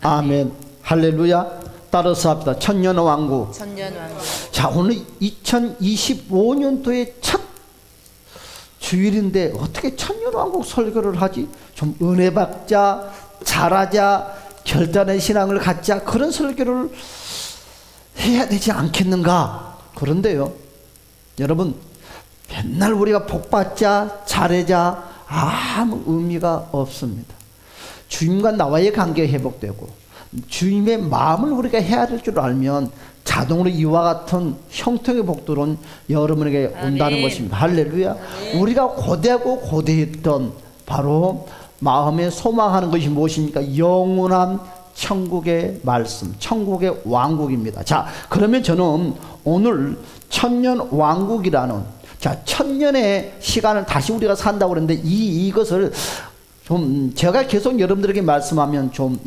아멘. 할렐루야. 따라서 합시다. 천년왕국. 천년왕국. 자, 오늘 2025년도의 첫 주일인데 어떻게 천년왕국 설교를 하지? 좀 은혜 받자, 잘하자, 결단의 신앙을 갖자, 그런 설교를 해야 되지 않겠는가? 그런데요, 여러분, 맨날 우리가 복 받자, 잘하자 아무 의미가 없습니다. 주님과 나와의 관계 회복되고 주님의 마음을 우리가 해야 될 줄 알면 자동으로 이와 같은 형통의 복들은 여러분에게 온다는 것입니다. 할렐루야. 우리가 고대하고 고대했던 바로 마음에 소망하는 것이 무엇입니까? 영원한 천국의 말씀, 천국의 왕국입니다. 자, 그러면 저는 오늘 천년 왕국이라는, 자, 천년의 시간을 다시 우리가 산다고 그랬는데 이것을 좀 제가 계속 여러분들에게 말씀하면 좀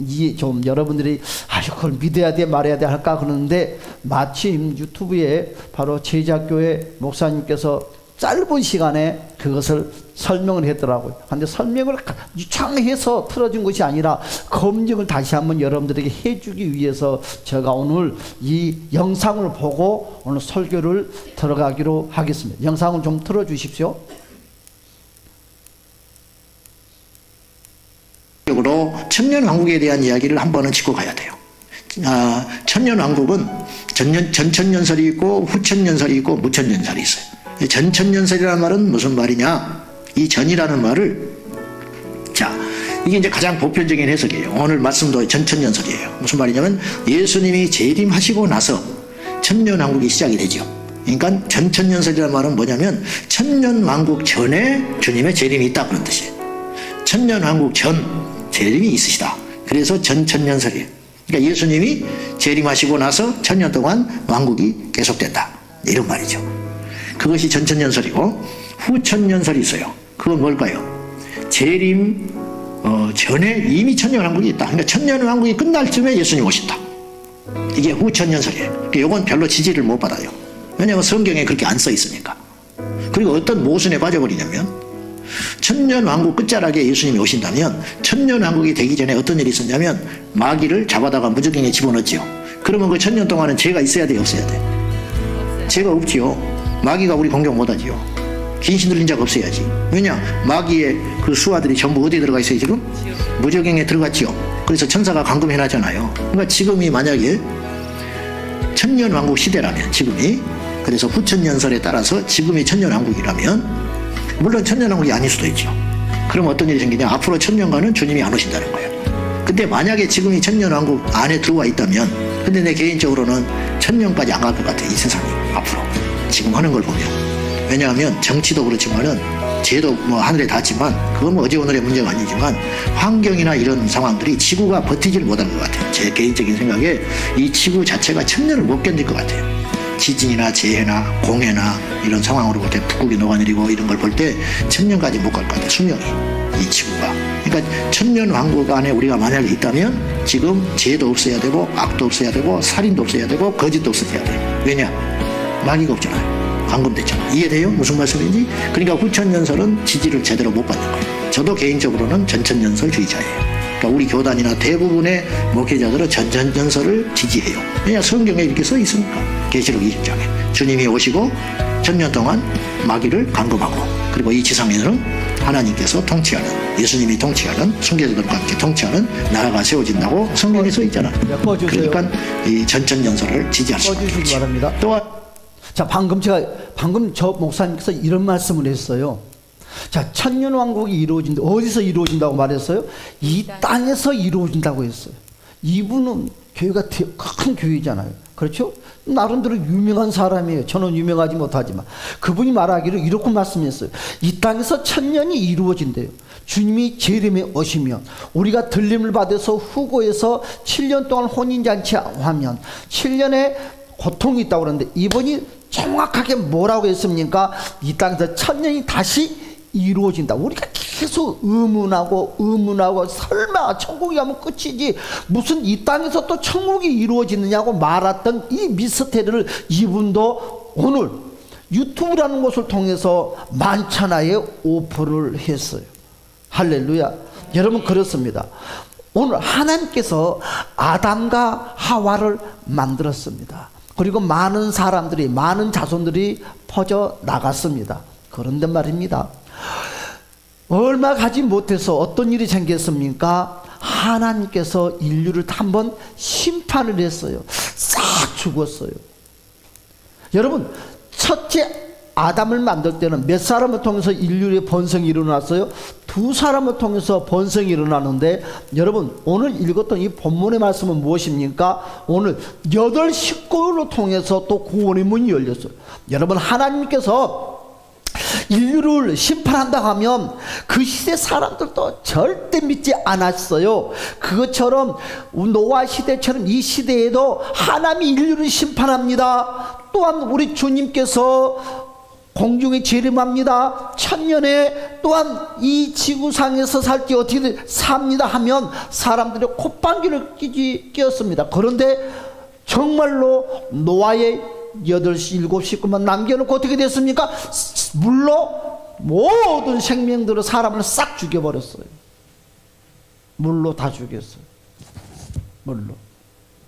여러분들이 그걸 믿어야 돼 말해야 돼 할까 그러는데, 마침 유튜브에 바로 제자교회 목사님께서 짧은 시간에 그것을 설명을 했더라고요. 그런데 설명을 유창해서 틀어준 것이 아니라 검증을 다시 한번 여러분들에게 해주기 위해서 제가 오늘 이 영상을 보고 오늘 설교를 들어가기로 하겠습니다. 영상을 좀 틀어주십시오. 으로 천년왕국에 대한 이야기를 한 번은 짚고 가야 돼요. 천년왕국은 전천년설이 있고 후천년설이 있고 무천년설이 있어요. 전천년설이라는 말은 무슨 말이냐? 이 전이라는 말을, 자, 이게 이제 가장 보편적인 해석이에요. 오늘 말씀도 전천년설이에요. 무슨 말이냐면 예수님이 재림하시고 나서 천년왕국이 시작이 되죠. 그러니까 전천년설이라는 말은 뭐냐면 천년왕국 전에 주님의 재림이 있다 그런 뜻이에요. 천년왕국 전 재림이 있으시다. 그래서 전천년설이에요. 그러니까 예수님이 재림하시고 나서 천년 동안 왕국이 계속된다, 이런 말이죠. 그것이 전천년설이고, 후천년설이 있어요. 그건 뭘까요? 재림 전에 이미 천년왕국이 있다. 그러니까 천년왕국이 끝날 쯤에 예수님 오신다. 이게 후천년설이에요. 이건 별로 지지를 못 받아요. 왜냐하면 성경에 그렇게 안 써 있으니까. 그리고 어떤 모순에 빠져버리냐면, 천년왕국 끝자락에 예수님이 오신다면 천년왕국이 되기 전에 어떤 일이 있었냐면 마귀를 잡아다가 무저갱에 집어넣지요. 그러면 그 천년 동안은 죄가 있어야 돼, 없어야 돼? 죄가 없지요. 마귀가 우리 공격 못하지요. 귀신 들린 자가 없어야지. 왜냐? 마귀의 그 수하들이 전부 어디에 들어가 있어요 지금? 무저갱에 들어갔지요. 그래서 천사가 감금해놨잖아요. 그러니까 지금이 만약에 천년왕국 시대라면, 지금이, 그래서 후천년설에 따라서 지금이 천년왕국이라면, 물론 천년왕국이 아닐 수도 있죠. 그럼 어떤 일이 생기냐? 앞으로 천년간은 주님이 안 오신다는 거예요. 근데 만약에 지금이 천년왕국 안에 들어와 있다면, 근데 내 개인적으로는 천년까지 안 갈 것 같아, 이 세상이. 앞으로 지금 하는 걸 보면. 왜냐하면 정치도 그렇지만은 죄도 뭐 하늘에 닿지만, 그건 뭐 어제 오늘의 문제가 아니지만 환경이나 이런 상황들이 지구가 버티질 못할 것 같아요. 제 개인적인 생각에 이 지구 자체가 천년을 못 견딜 것 같아요. 지진이나 재해나 공해나 이런 상황으로 볼 때 북극이 녹아내리고 이런 걸 볼 때 천년까지 못 갈 것 같아요, 수명이, 이 지구가. 그러니까 천년왕국 안에 우리가 만약에 있다면 지금 죄도 없어야 되고 악도 없어야 되고 살인도 없어야 되고 거짓도 없어야 돼요. 왜냐? 마귀가 없잖아요. 감금됐잖아요. 이해돼요? 무슨 말씀인지? 그러니까 후천년설은 지지를 제대로 못 받는 거예요. 저도 개인적으로는 전천년설주의자예요. 그러니까 우리 교단이나 대부분의 목회자들은 전천년설을 지지해요. 왜냐? 성경에 이렇게 써 있으니까. 계시록 20장에 주님이 오시고 천년 동안 마귀를 감금하고, 그리고 이 지상에는 하나님께서 통치하는, 예수님이 통치하는, 순교자들과 함께 통치하는 나라가 세워진다고 성경에 써 있잖아요. 그러니까 이 전천년설을 지지할 수밖에 없죠. 바랍니다. 또한, 자, 방금 저 목사님께서 이런 말씀을 했어요. 자, 천년왕국이 이루어진다. 어디서 이루어진다고 말했어요? 이 땅에서 이루어진다고 했어요. 이분은 교회가 큰 교회잖아요. 그렇죠? 나름대로 유명한 사람이에요. 저는 유명하지 못하지만 그분이 말하기를 이렇게 말씀했어요. 이 땅에서 천년이 이루어진대요. 주님이 재림에 오시면, 우리가 들림을 받아서 후고에서 7년 동안 혼인잔치하면 7년의 고통이 있다고 그러는데, 이분이 정확하게 뭐라고 했습니까? 이 땅에서 천년이 다시 이루어진다. 우리가 계속 의문하고 설마 천국이 가면 끝이지 무슨 이 땅에서 또 천국이 이루어지느냐고 말했던 이 미스테리를 이분도 오늘 유튜브라는 것을 통해서 만천하에 오픈을 했어요. 할렐루야. 여러분, 그렇습니다. 오늘 하나님께서 아담과 하와를 만들었습니다. 그리고 많은 사람들이, 많은 자손들이 퍼져 나갔습니다. 그런데 말입니다, 얼마 가지 못해서 어떤 일이 생겼습니까? 하나님께서 인류를 한번 심판을 했어요. 싹 죽었어요. 여러분, 첫째 아담을 만들 때는 몇 사람을 통해서 인류의 번성이 일어났어요? 두 사람을 통해서 번성이 일어나는데, 여러분 오늘 읽었던 이 본문의 말씀은 무엇입니까? 오늘 8 식구를 통해서 또 구원의 문이 열렸어요. 여러분, 하나님께서 인류를 심판한다 하면 그 시대 사람들도 절대 믿지 않았어요. 그것처럼 노아 시대처럼 이 시대에도 하나님이 인류를 심판합니다. 또한 우리 주님께서 공중에 재림합니다. 천년에 또한 이 지구상에서 살 때 어떻게 삽니다 하면 사람들이 콧방귀를 뀌었습니다. 그런데 정말로 노아의 8, 7 식구만 남겨놓고 어떻게 됐습니까? 물로 모든 생명들을 사람을 싹 죽여버렸어요. 물로 다 죽였어요. 물로.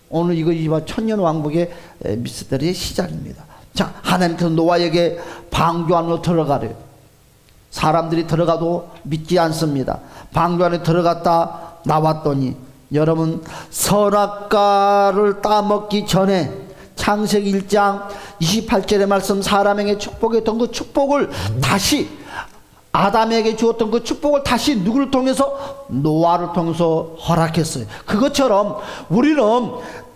오늘 이거 천년왕국의 미스터리의 시작입니다. 자, 하나님께서 노아에게 방주 안으로 들어가래요. 사람들이 들어가도 믿지 않습니다. 방주 안에 들어갔다 나왔더니, 여러분, 선악과를 따먹기 전에 창세기 1장 28절의 말씀, 사람에게 축복했던 그 축복을 다시, 아담에게 주었던 그 축복을 다시 누구를 통해서? 노아를 통해서 허락했어요. 그것처럼 우리는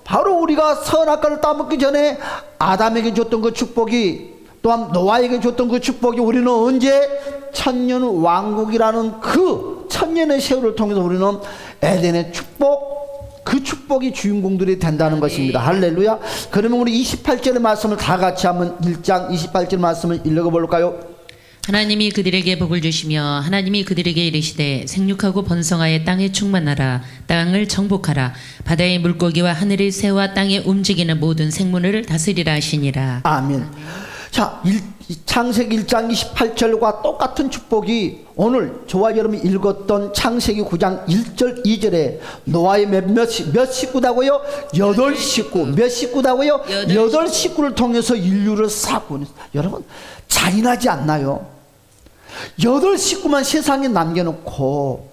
바로 우리가 선악과를 따먹기 전에 아담에게 줬던 그 축복이, 또한 노아에게 줬던 그 축복이, 우리는 언제? 천년 왕국이라는 그 천년의 세월을 통해서 우리는 에덴의 축복, 그 축복이 주인공들이 된다는 것입니다. 할렐루야. 그러면 우리 28절의 말씀을 다 같이 한번 1장 28절 말씀을 읽어볼까요? 하나님이 그들에게 복을 주시며 하나님이 그들에게 이르시되 생육하고 번성하여 땅에 충만하라. 땅을 정복하라. 바다의 물고기와 하늘의 새와 땅에 움직이는 모든 생물을 다스리라 하시니라. 아멘. 자, 창세기 1장 28절과 똑같은 축복이 오늘 저와 여러분이 읽었던 창세기 9장 1절 2절에 노아의 몇 식구다고요? 8 식구. 몇 식구다고요? 8 식구를 통해서 인류를 싹 보냈어요. 여러분, 잔인하지 않나요? 8 식구만 세상에 남겨놓고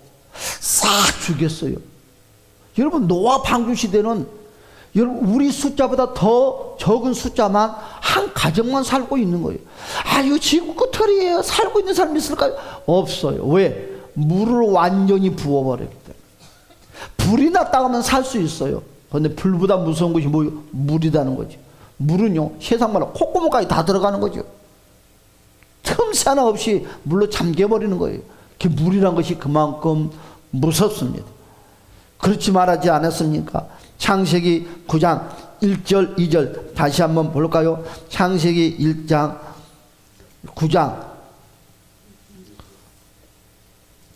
싹 죽였어요. 여러분, 노아 방주 시대는 여러분 우리 숫자보다 더 적은 숫자만 한 가정만 살고 있는 거예요. 아유, 지구 끝털이에요. 살고 있는 사람이 있을까요? 없어요. 왜? 물을 완전히 부어버렸기 때문에. 불이 났다 하면 살 수 있어요. 그런데 불보다 무서운 것이 뭐예요? 물이라는 거죠. 물은요, 세상 말로 콧구멍까지 다 들어가는 거죠. 틈새 하나 없이 물로 잠겨버리는 거예요. 그 물이란 것이 그만큼 무섭습니다. 그렇지 말하지 않았습니까? 창세기 9장 1절 2절 다시 한번 볼까요? 창세기 1장 9장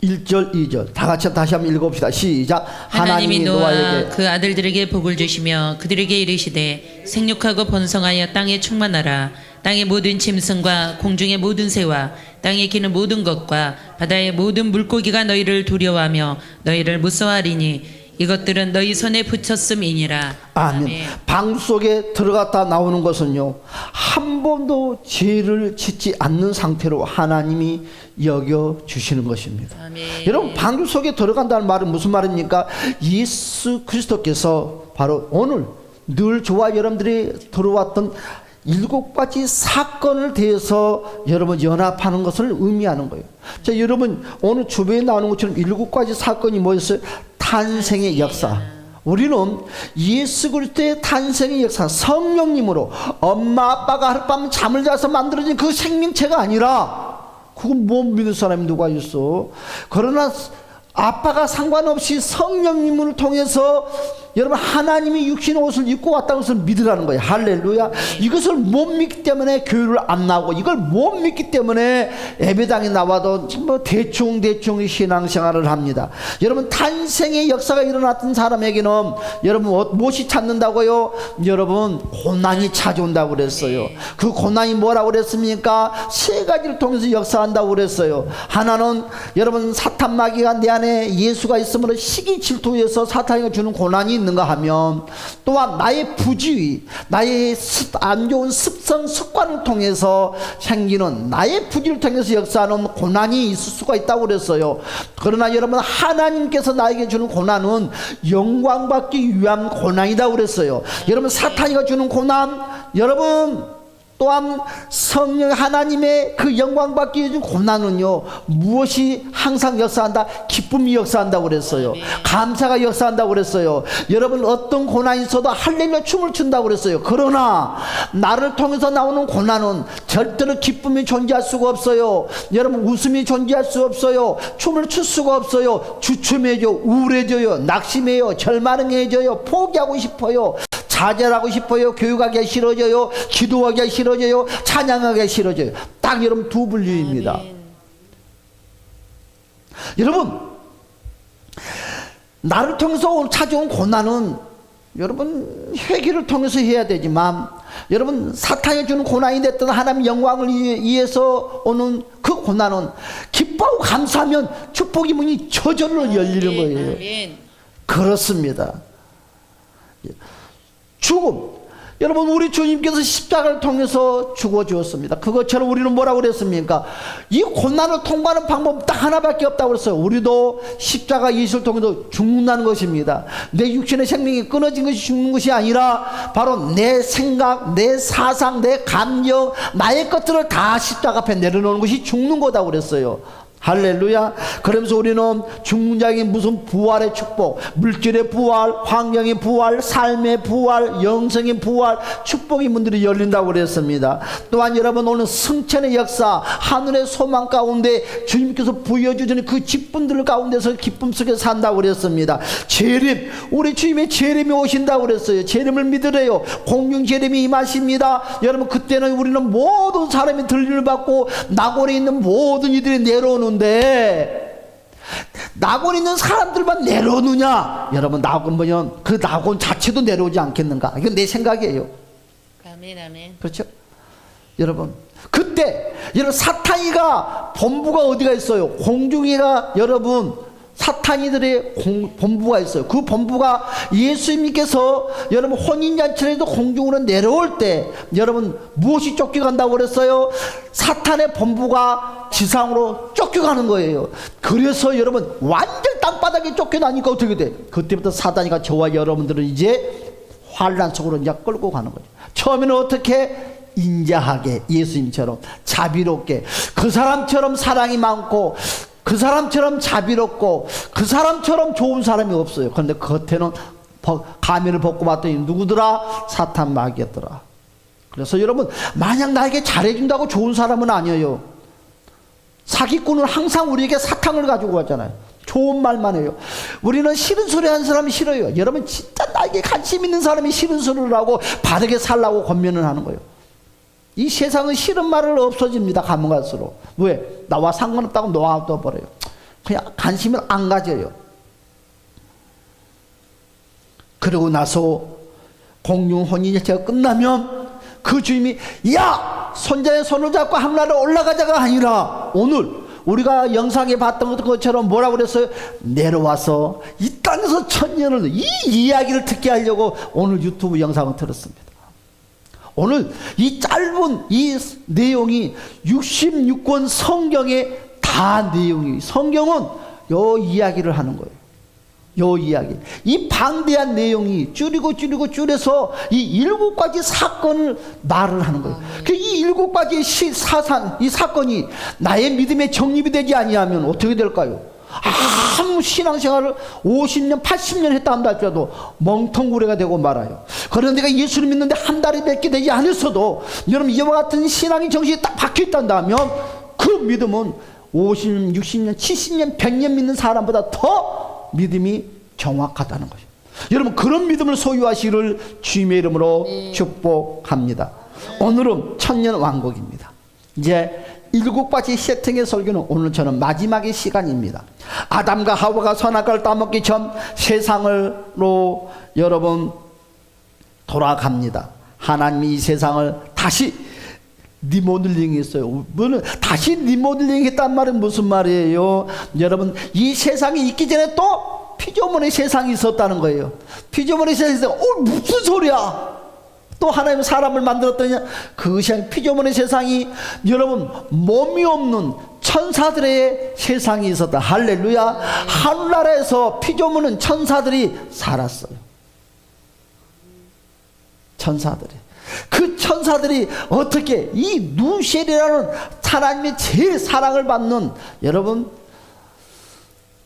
1절 2절 다 같이 다시 한번 읽어봅시다. 시작. 하나님이 노아에게 그 아들들에게 복을 주시며 그들에게 이르시되 생육하고 번성하여 땅에 충만하라. 땅의 모든 짐승과 공중의 모든 새와 땅에 기는 모든 것과 바다의 모든 물고기가 너희를 두려워하며 너희를 무서워하리니 이것들은 너희 손에 붙였음이니라. 아멘. 방 속에 들어갔다 나오는 것은요, 한 번도 죄를 짓지 않는 상태로 하나님이 여겨 주시는 것입니다. 아멘. 여러분, 방주 속에 들어간다는 말은 무슨 말입니까? 예수 그리스도께서 바로 오늘 늘 저와 여러분들이 들어왔던 7가지 사건을 대해서 여러분 연합하는 것을 의미하는 거예요. 자, 여러분 오늘 주변에 나오는 것처럼 7가지 사건이 뭐였어요? 탄생의 역사. 우리는 예수 그리스도의 탄생의 역사, 성령님으로 엄마 아빠가 하룻밤 잠을 자서 만들어진 그 생명체가 아니라, 그건 못 믿는 사람이 누가 있어? 그러나 아빠가 상관없이 성령님을 통해서 여러분 하나님이 육신의 옷을 입고 왔다는 것을 믿으라는 거예요. 할렐루야. 이것을 못 믿기 때문에 교회를 안 나오고, 이걸 못 믿기 때문에 예배당에 나와도 뭐 대충 신앙생활을 합니다. 여러분 탄생의 역사가 일어났던 사람에게는 여러분 무엇이 찾는다고요? 여러분 고난이 찾아온다고 그랬어요. 그 고난이 뭐라고 그랬습니까? 세 가지를 통해서 역사한다고 그랬어요. 하나는 여러분 사탄 마귀가 내 안에 예수가 있으므로 시기 질투에서 사탄이 주는 고난이 있는가 하면, 또한 나의 부지의, 나의 안 좋은 습성, 습관을 통해서 생기는, 나의 부지를 통해서 역사하는 고난이 있을 수가 있다고 그랬어요. 그러나 여러분 하나님께서 나에게 주는 고난은 영광받기 위한 고난이다 그랬어요. 여러분 사탄이가 주는 고난, 여러분 또한 성령 하나님의 그 영광받기 위한 고난은요, 무엇이 항상 역사한다? 기쁨이 역사한다고 그랬어요. 감사가 역사한다고 그랬어요. 여러분 어떤 고난이 있어도 할렐루야 춤을 춘다고 그랬어요. 그러나 나를 통해서 나오는 고난은 절대로 기쁨이 존재할 수가 없어요. 여러분 웃음이 존재할 수 없어요. 춤을 출 수가 없어요. 주춤해져, 우울해져요, 낙심해요, 절망해져요, 포기하고 싶어요, 자절하고 싶어요, 교육하기 싫어져요, 기도하기 싫어져요, 찬양하기 싫어져요. 딱 여러분 두 분류입니다. 여러분 나를 통해서 찾아온 고난은 여러분 회개를 통해서 해야 되지만, 여러분 사탄이 주는 고난이 됐던 하나님 영광을 위해서 오는 그 고난은 기뻐하고 감사하면 축복의 문이 저절로 열리는 거예요. 그렇습니다. 죽음, 여러분 우리 주님께서 십자가를 통해서 죽어 주었습니다. 그것처럼 우리는 뭐라고 그랬습니까? 이 고난을 통과하는 방법 딱 하나밖에 없다고 그랬어요. 우리도 십자가 예수를 통해서 죽는다는 것입니다. 내 육신의 생명이 끊어진 것이 죽는 것이 아니라 바로 내 생각, 내 사상, 내 감정, 나의 것들을 다 십자가 앞에 내려놓는 것이 죽는 거다 그랬어요. 할렐루야. 그러면서 우리는 죽는 자에게 무슨 부활의 축복, 물질의 부활, 환경의 부활, 삶의 부활, 영성의 부활, 축복의 문들이 열린다고 그랬습니다. 또한 여러분 오늘 승천의 역사, 하늘의 소망 가운데 주님께서 부여주시는 그 기쁨들 가운데서 기쁨 속에 산다고 그랬습니다. 재림, 우리 주님의 재림이 오신다고 그랬어요. 재림을 믿으래요. 공중 재림이 임하십니다. 여러분 그때는 우리는 모든 사람이 들림을 받고 낙원에 있는 모든 이들이 내려오는 낙원 있는 사람들만 내려오느냐? 여러분 낙원 보면 그 낙원 자체도 내려오지 않겠는가? 이건 내 생각이에요. 아멘, 아멘. 그렇죠? 여러분 그때 여러분 사탄이가 본부가 어디가 있어요? 공중에가 여러분 사탄이들의 본부가 있어요. 그 본부가 예수님께서 여러분 혼인잔치에도 공중으로 내려올 때 여러분 무엇이 쫓겨간다고 그랬어요? 사탄의 본부가 지상으로 쫓겨가는 거예요. 그래서 여러분 완전 땅바닥에 쫓겨나니까 어떻게 돼? 그때부터 사탄이가 저와 여러분들은 이제 환란 속으로 이제 끌고 가는 거죠. 처음에는 어떻게? 인자하게, 예수님처럼 자비롭게, 그 사람처럼 사랑이 많고 그 사람처럼 자비롭고 그 사람처럼 좋은 사람이 없어요. 그런데 겉에는 가면을 벗고 봤더니 누구더라? 사탄 마귀였더라. 그래서 여러분 만약 나에게 잘해준다고 좋은 사람은 아니에요. 사기꾼은 항상 우리에게 사탕을 가지고 왔잖아요. 좋은 말만 해요. 우리는 싫은 소리 하는 사람이 싫어요. 여러분 진짜 나에게 관심 있는 사람이 싫은 소리를 하고 바르게 살라고 권면을 하는 거예요. 이 세상은 싫은 말을 없어집니다. 가면 갈수록. 왜? 나와 상관없다고 놓아둬 버려요. 그냥 관심을 안 가져요. 그러고 나서 공중 혼인잔치가 끝나면 그 주님이 야! 손자의 손을 잡고 하늘나라로 올라가자가 아니라 오늘 우리가 영상에 봤던 것처럼 뭐라고 그랬어요? 내려와서 이 땅에서 천년을 이 이야기를 듣게 하려고 오늘 유튜브 영상을 틀었습니다. 오늘 이 짧은 이 내용이 66권 성경의 다 내용이, 성경은 요 이야기를 하는 거예요. 요 이야기, 이 방대한 내용이 줄여서 이 7가지 사건을 말을 하는 거예요. 이 7가지 사상, 이 사건이 나의 믿음에 정립이 되지 아니하면 어떻게 될까요? 아무 신앙생활을 50년 80년 했다 한다 할지라도 멍텅구리가 되고 말아요. 그런데 내가 예수를 믿는데 한 달이 몇 개 되지 않았어도 여러분 이와 같은 신앙의 정신이 딱 박혀있단다면 그 믿음은 50년 60년 70년 100년 믿는 사람보다 더 믿음이 정확하다는 거죠. 여러분 그런 믿음을 소유하시기를 주님의 이름으로 축복합니다. 오늘은 천년왕국입니다. 이제 7가지 세팅의 설교는 오늘 저는 마지막의 시간입니다. 아담과 하와가 선악과를 따먹기 전 세상으로 여러분 돌아갑니다. 하나님이 이 세상을 다시 리모델링 했어요. 다시 리모델링 했단 말은 무슨 말이에요? 여러분 이 세상이 있기 전에 또 피조물의 세상이 있었다는 거예요. 피조물의 세상이 있어요. 무슨 소리야? 또 하나님 사람을 만들었더니 그것이 피조물의 세상이 여러분 몸이 없는 천사들의 세상이 있었다. 할렐루야. 하늘나라에서 피조물은 천사들이 살았어요. 천사들이. 그 천사들이 어떻게 이 누셀이라는 하나님의 제일 사랑을 받는 여러분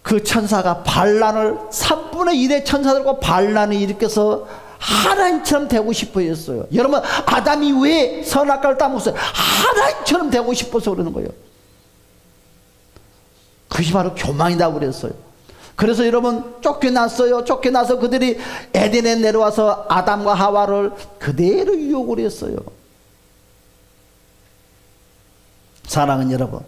그 천사가 반란을 3분의 1의 천사들과 반란을 일으켜서 하나님처럼 되고 싶어 했어요. 여러분 아담이 왜 선악과를 따먹었어요? 하나님처럼 되고 싶어서 그러는 거예요. 그것이 바로 교만이라고 그랬어요. 그래서 여러분 쫓겨났어요. 쫓겨나서 그들이 에덴에 내려와서 아담과 하와를 그대로 유혹을 했어요. 사랑하는 여러분,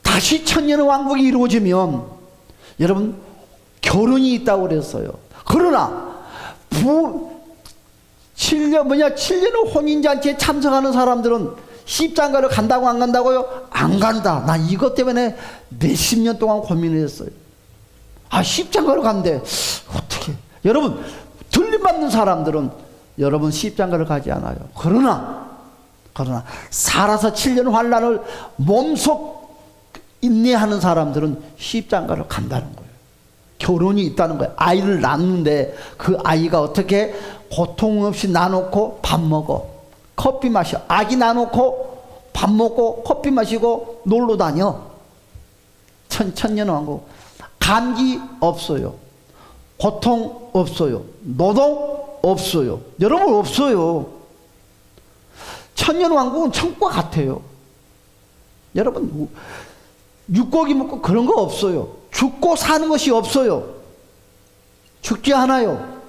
다시 천년왕국이 이루어지면 여러분 결혼이 있다고 그랬어요. 그러나 7년 혼인잔치에 참석하는 사람들은 십장가를 간다고 안 간다고요? 안 간다. 나 이것 때문에 몇십 년 동안 고민을 했어요. 십장가를 간대. 어떻게? 여러분 들림받는 사람들은 여러분 십장가를 가지 않아요. 그러나 살아서 7년 환난을 몸속 인내하는 사람들은 십장가를 간다는 거예요. 결혼이 있다는 거예요. 아이를 낳는데 그 아이가 어떻게 고통 없이 나놓고 밥 먹어, 커피 마셔. 아기 나놓고 밥 먹고 커피 마시고 놀러 다녀. 천년왕국. 감기 없어요. 고통 없어요. 노동 없어요. 여러분 없어요. 천년왕국은 천국과 같아요. 여러분 육고기 먹고 그런 거 없어요. 죽고 사는 것이 없어요. 죽지 않아요.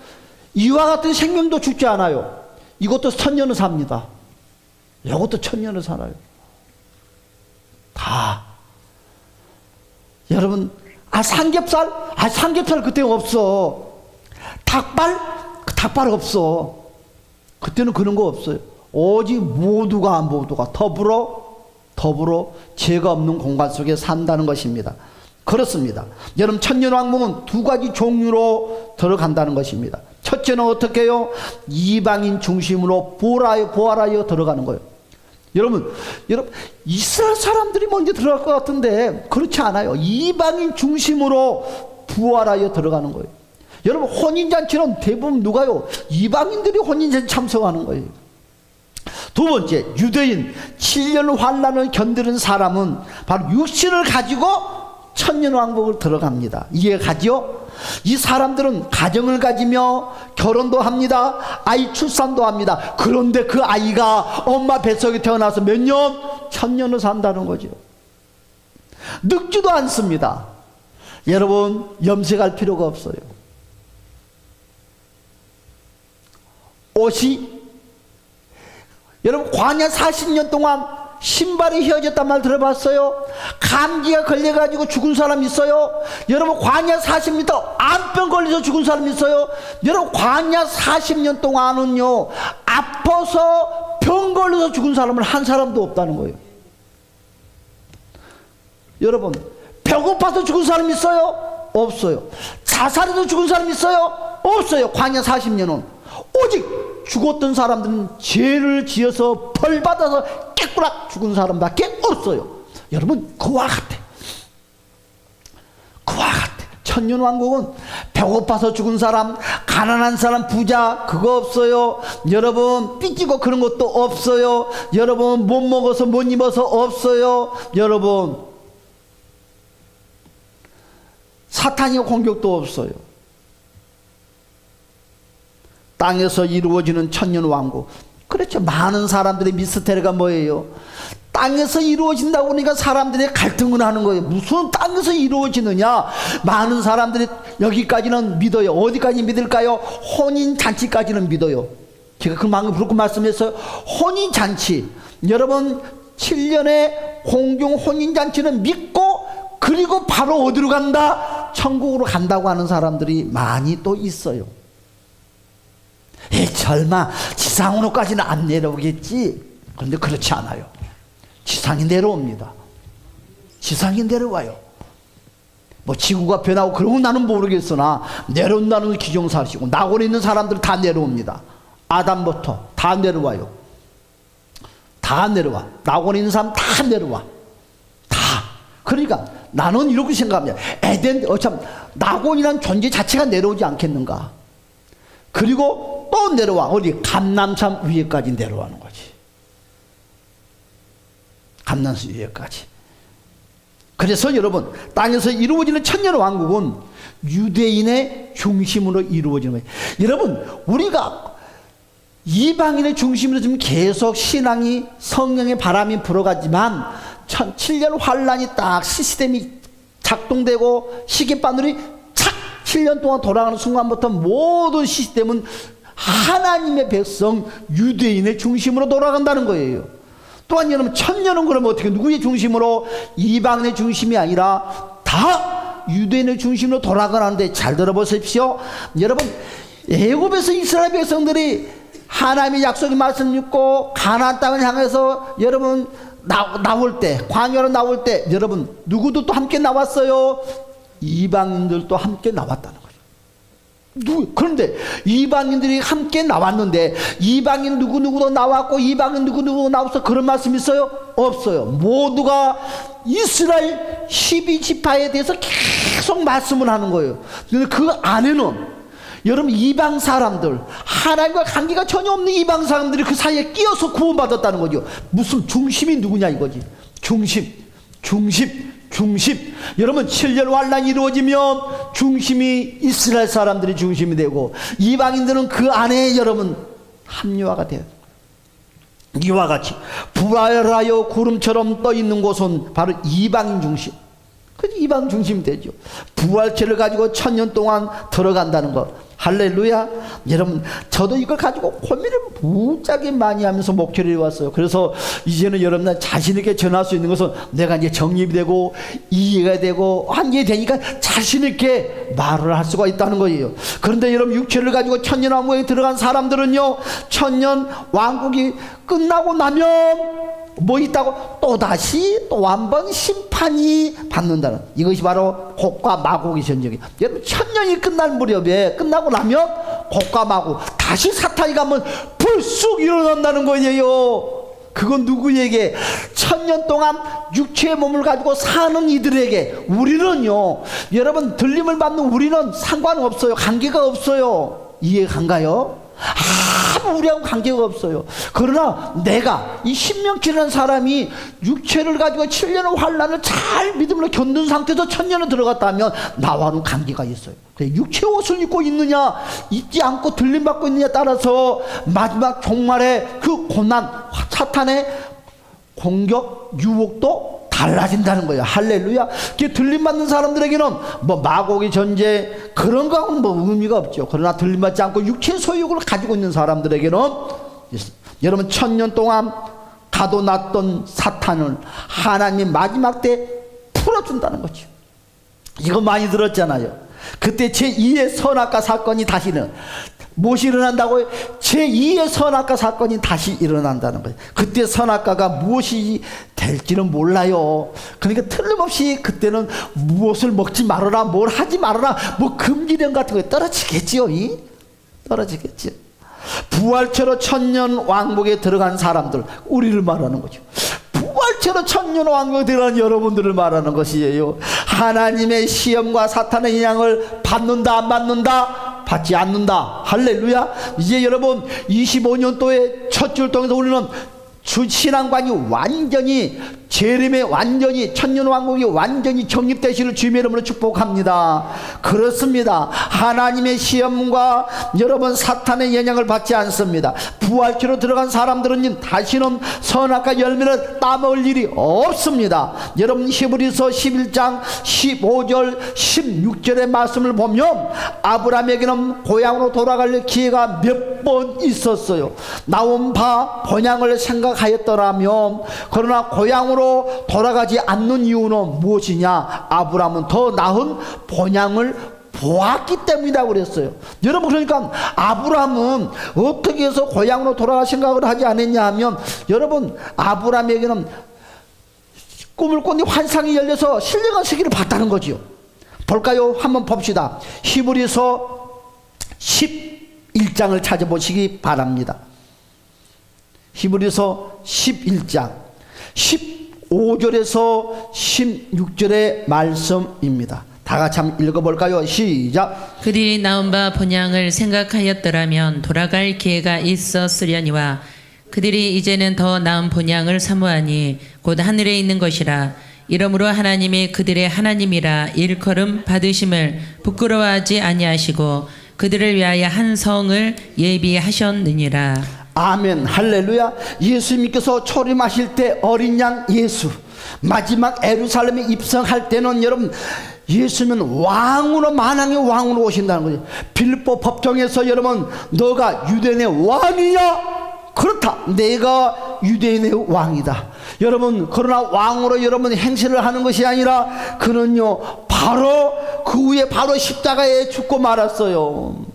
이와 같은 생명도 죽지 않아요. 이것도 천년을 삽니다. 이것도 천년을 살아요. 다. 여러분 삼겹살? 삼겹살 그때 없어. 닭발 없어. 그때는 그런 거 없어요. 오직 모두가 더불어 죄가 없는 공간 속에 산다는 것입니다. 그렇습니다. 여러분 천년왕국은 2가지 종류로 들어간다는 것입니다. 첫째는 어떻게 해요? 이방인 중심으로 부활하여 들어가는 거예요. 여러분 이스라엘 사람들이 먼저 들어갈 것 같은데 그렇지 않아요. 이방인 중심으로 부활하여 들어가는 거예요. 여러분 혼인잔치는 대부분 누가요? 이방인들이 혼인잔치 참석하는 거예요. 두 번째, 유대인 7년 환난을 견디는 사람은 바로 육신을 가지고 천년왕국을 들어갑니다. 이해가지요? 이 사람들은 가정을 가지며 결혼도 합니다. 아이 출산도 합니다. 그런데 그 아이가 엄마 뱃속에 태어나서 몇 년? 천년을 산다는 거죠. 늙지도 않습니다. 여러분 염색할 필요가 없어요. 옷이 여러분 광야 40년 동안 신발이 휘어졌단 말 들어봤어요? 감기가 걸려가지고 죽은 사람 있어요? 여러분 광야 40년 암병 걸려서 죽은 사람 있어요? 여러분 광야 40년 동안은요 아파서 병 걸려서 죽은 사람은 한 사람도 없다는 거예요. 여러분 배고파서 죽은 사람 있어요? 없어요. 자살해서 죽은 사람 있어요? 없어요. 광야 40년은 오직 죽었던 사람들은 죄를 지어서 벌 받아서 깨꾸락 죽은 사람밖에 없어요. 여러분 그와 같아. 천년왕국은 배고파서 죽은 사람, 가난한 사람, 부자 그거 없어요. 여러분 삐지고 그런 것도 없어요. 여러분 못 먹어서 못 입어서 없어요. 여러분 사탄의 공격도 없어요. 땅에서 이루어지는 천년왕국. 그렇죠. 많은 사람들의 미스테리가 뭐예요? 땅에서 이루어진다고 그러니까 사람들이 갈등을 하는 거예요. 무슨 땅에서 이루어지느냐? 많은 사람들이 여기까지는 믿어요. 어디까지 믿을까요? 혼인잔치까지는 믿어요. 제가 그만큼 그렇게 말씀했어요. 혼인잔치, 여러분 7년의 공중 혼인잔치는 믿고, 그리고 바로 어디로 간다? 천국으로 간다고 하는 사람들이 많이 또 있어요. 설마 지상으로까지는 안 내려오겠지? 그런데 그렇지 않아요. 지상이 내려옵니다. 지상이 내려와요. 뭐 지구가 변하고 그런 건 나는 모르겠으나 내려온다는 기정사실이고, 낙원에 있는 사람들 다 내려옵니다. 아담부터 다 내려와요. 다 내려와. 낙원에 있는 사람 다 내려와. 다. 그러니까 나는 이렇게 생각합니다. 에덴, 참 낙원이란 존재 자체가 내려오지 않겠는가? 그리고 또 내려와. 어디? 감람산 위에까지 내려가는 거지. 감람산 위에까지. 그래서 여러분, 땅에서 이루어지는 천년 왕국은 유대인의 중심으로 이루어지는 거예요. 여러분, 우리가 이방인의 중심으로 지금 계속 신앙이, 성령의 바람이 불어가지만 7년 환란이 딱 시스템이 작동되고 시계바늘이 착 7년 동안 돌아가는 순간부터 모든 시스템은 하나님의 백성 유대인의 중심으로 돌아간다는 거예요. 또한 여러분, 천년은 그러면 어떻게, 누구의 중심으로? 이방인의 중심이 아니라 다 유대인의 중심으로 돌아가는데, 잘 들어보십시오. 여러분, 애굽에서 이스라엘 백성들이 하나님의 약속의 말씀 믿고 가나안 땅을 향해서 여러분 나올 때, 광야로 나올 때, 여러분 누구도 또 함께 나왔어요? 이방인들도 함께 나왔다는 거죠. 그런데 이방인들이 함께 나왔는데, 이방인 누구누구도 나왔고 이방인 누구누구도 나와서 그런 말씀 있어요? 없어요. 모두가 이스라엘 12지파에 대해서 계속 말씀을 하는 거예요. 근데 그 안에는 여러분 이방 사람들, 하나님과 관계가 전혀 없는 이방 사람들이 그 사이에 끼어서 구원받았다는 거죠. 무슨 중심이 누구냐 이거지. 중심. 여러분, 7년 환란이 이루어지면 중심이 이스라엘 사람들이 중심이 되고, 이방인들은 그 안에 여러분 합리화가 돼요. 이와 같이 부활하여 구름처럼 떠 있는 곳은 바로 이방인 중심. 그래서 이방 중심이 되죠. 부활체를 가지고 1000년 동안 들어간다는 것. 할렐루야. 여러분, 저도 이걸 가지고 고민을 무지하게 많이 하면서 목회를 해왔어요. 그래서 이제는 여러분 자신있게 전할 수 있는 것은 내가 이제 정립이 되고 이해가 되고 한게 되니까 자신있게 말을 할 수가 있다는 거예요. 그런데 여러분, 육체를 가지고 천년 왕국에 들어간 사람들은요, 천년 왕국이 끝나고 나면 뭐 있다고? 또다시 또 한 번 심판이 받는다는, 이것이 바로 곡과 마곡의 전쟁이에요. 여러분, 천년이 끝날 무렵에, 끝나고 나면 곡과 마곡, 다시 사탄이 가면 불쑥 일어난다는 거예요. 그건 누구에게? 1000년 동안 육체의 몸을 가지고 사는 이들에게. 우리는요, 여러분, 들림을 받는 우리는 상관없어요. 관계가 없어요. 이해가 간가요? 아무 우리하고 관계가 없어요. 그러나 내가 이 신명키라는 사람이 육체를 가지고 7년의 환란을 잘 믿음으로 견딘 상태에서 1000년을 들어갔다면 나와는 관계가 있어요. 육체 옷을 입고 있느냐 입지 않고 들림받고 있느냐에 따라서 마지막 종말의 그 고난, 사탄의 공격, 유혹도 달라진다는 거예요. 할렐루야. 들림받는 사람들에게는 뭐 마곡의 전제 그런 거는 뭐 의미가 없죠. 그러나 들림받지 않고 육체 소욕을 가지고 있는 사람들에게는, 여러분, 1000년 동안 가둬놨던 사탄을 하나님이 마지막 때 풀어준다는 거죠. 이거 많이 들었잖아요. 그때 제2의 선악과 사건이 다시는 무엇이 일어난다고요? 제2의 선악과 사건이 다시 일어난다는 거예요. 그때 선악과가 무엇이 될지는 몰라요. 그러니까 틀림없이 그때는 무엇을 먹지 말아라, 뭘 하지 말아라, 뭐 금기령 같은 거에 떨어지겠지요. 떨어지겠지요. 부활체로 1000년 왕국에 들어간 사람들, 우리를 말하는 거죠. 부활체로 1000년 왕국에 들어간 여러분들을 말하는 것이에요. 하나님의 시험과 사탄의 인양을 받는다, 안 받는다? 받지 않는다. 할렐루야. 이제 여러분, 25년도의 첫 주를 통해서 우리는 신앙관이 완전히 재림의 완전히 천년왕국이 완전히 정립되시를 주님의 이름으로 축복합니다. 그렇습니다. 하나님의 시험과 여러분 사탄의 영향을 받지 않습니다. 부활체로 들어간 사람들은 다시는 선악과 열매를 따먹을 일이 없습니다. 여러분 히브리서 11장 15절 16절의 말씀을 보면 아브라함에게는 고향으로 돌아갈 기회가 몇 번 있었어요. 나온 바 본향을 생각하였더라면, 그러나 고향으로 돌아가지 않는 이유는 무엇이냐? 아브라함은 더 나은 본향을 보았기 때문이라고 그랬어요. 여러분, 그러니까 아브라함은 어떻게 해서 고향으로 돌아갈 생각을 하지 않았냐 하면, 여러분 아브라함에게는 꿈을 꾼 뒤 환상이 열려서 신령한 세계를 봤다는 거지요. 볼까요? 한번 봅시다. 히브리서 11장을 찾아보시기 바랍니다. 히브리서 11장 15절에서 16절의 말씀입니다. 다 같이 한번 읽어볼까요? 시작. 그들이 나온 바 본향을 생각하였더라면 돌아갈 기회가 있었으려니와 그들이 이제는 더 나은 본향을 사모하니 곧 하늘에 있는 것이라. 이러므로 하나님이 그들의 하나님이라 일컬음 받으심을 부끄러워하지 아니하시고 그들을 위하여 한 성을 예비하셨느니라. 아멘. 할렐루야. 예수님께서 초림하실 때 어린 양 예수, 마지막 예루살렘에 입성할 때는 여러분 예수님은 왕으로, 만왕의 왕으로 오신다는 거죠. 빌립보 법정에서 여러분 너가 유대인의 왕이냐? 그렇다. 내가 유대인의 왕이다. 여러분, 그러나 왕으로 여러분 행세를 하는 것이 아니라 그는요 바로 그 후에 바로 십자가에 죽고 말았어요.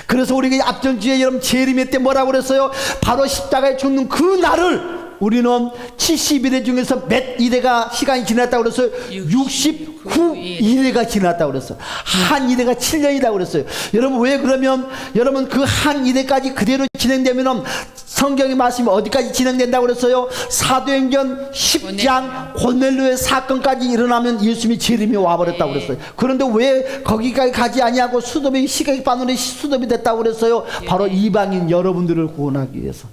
그래서 우리가 앞전주에 여러분 재림의 때 뭐라고 그랬어요? 바로 십자가에 죽는 그 날을 우리는 70일의 중에서 몇 일회가 시간이 지났다고 그랬어요? 69일회가 지났다고 그랬어요. 한 일회가 7년이라고 그랬어요. 여러분, 왜 그러면 여러분 그 한 일회까지 그대로 진행되면 성경의 말씀이 어디까지 진행된다고 그랬어요? 사도행전 10장 고넬료의 사건까지 일어나면 예수님이 재림이 와버렸다고 그랬어요. 그런데 왜 거기까지 가지 아니하고 수도비, 시각 바늘의 수도비 됐다고 그랬어요? 바로 이방인 여러분들을 구원하기 위해서.